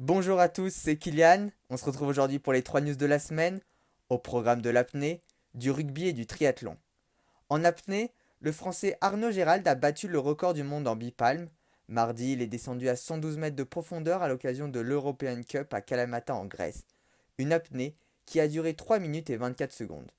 Bonjour à tous, c'est Kylian. On se retrouve aujourd'hui pour les 3 news de la semaine, au programme de l'apnée, du rugby et du triathlon. En apnée, le français Arnaud Gérald a battu le record du monde en bipalme. Mardi, il est descendu à 112 mètres de profondeur à l'occasion de l'European Cup à Kalamata en Grèce. Une apnée qui a duré 3 minutes et 24 secondes.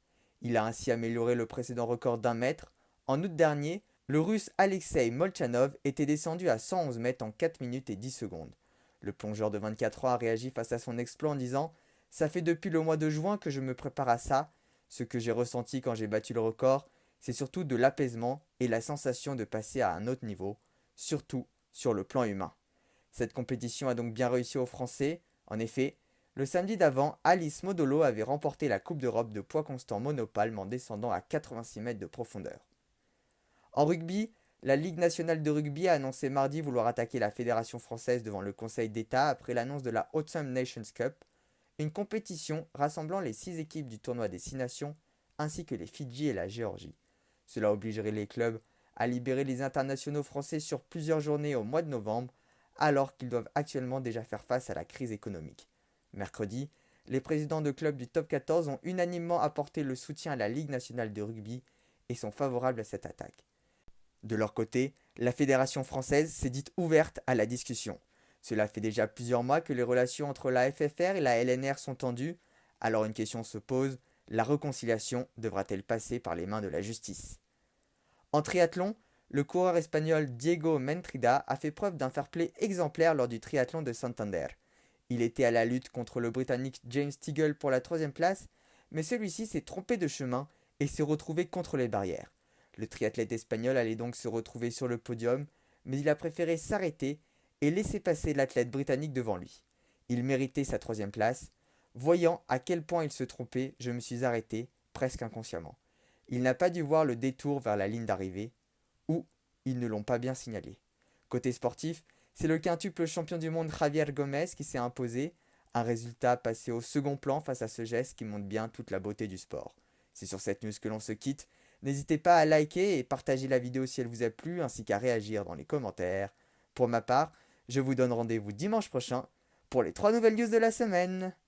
Il a ainsi amélioré le précédent record d'un mètre. En août dernier, le russe Alexei Molchanov était descendu à 111 mètres en 4 minutes et 10 secondes. Le plongeur de 24 ans a réagi face à son exploit en disant « Ça fait depuis le mois de juin que je me prépare à ça. Ce que j'ai ressenti quand j'ai battu le record, c'est surtout de l'apaisement et la sensation de passer à un autre niveau, surtout sur le plan humain. » Cette compétition a donc bien réussi aux Français. En effet, le samedi d'avant, Alice Modolo avait remporté la Coupe d'Europe de poids constant monopalme en descendant à 86 mètres de profondeur. En rugby, la Ligue nationale de rugby a annoncé mardi vouloir attaquer la Fédération française devant le Conseil d'État après l'annonce de la Autumn Nations Cup, une compétition rassemblant les 6 équipes du tournoi des 6 nations, ainsi que les Fidji et la Géorgie. Cela obligerait les clubs à libérer les internationaux français sur plusieurs journées au mois de novembre, alors qu'ils doivent actuellement déjà faire face à la crise économique. Mercredi, les présidents de clubs du top 14 ont unanimement apporté le soutien à la Ligue nationale de rugby et sont favorables à cette attaque. De leur côté, la Fédération française s'est dite ouverte à la discussion. Cela fait déjà plusieurs mois que les relations entre la FFR et la LNR sont tendues, alors une question se pose, la réconciliation devra-t-elle passer par les mains de la justice? En triathlon, le coureur espagnol Diego Mentrida a fait preuve d'un fair-play exemplaire lors du triathlon de Santander. Il était à la lutte contre le Britannique James Stigall pour la troisième place, mais celui-ci s'est trompé de chemin et s'est retrouvé contre les barrières. Le triathlète espagnol allait donc se retrouver sur le podium, mais il a préféré s'arrêter et laisser passer l'athlète britannique devant lui. Il méritait sa troisième place. Voyant à quel point il se trompait, je me suis arrêté, presque inconsciemment. Il n'a pas dû voir le détour vers la ligne d'arrivée, ou ils ne l'ont pas bien signalé. Côté sportif, c'est le quintuple champion du monde Javier Gomez qui s'est imposé, un résultat passé au second plan face à ce geste qui montre bien toute la beauté du sport. C'est sur cette news que l'on se quitte. N'hésitez pas à liker et partager la vidéo si elle vous a plu, ainsi qu'à réagir dans les commentaires. Pour ma part, je vous donne rendez-vous dimanche prochain pour les 3 nouvelles news de la semaine.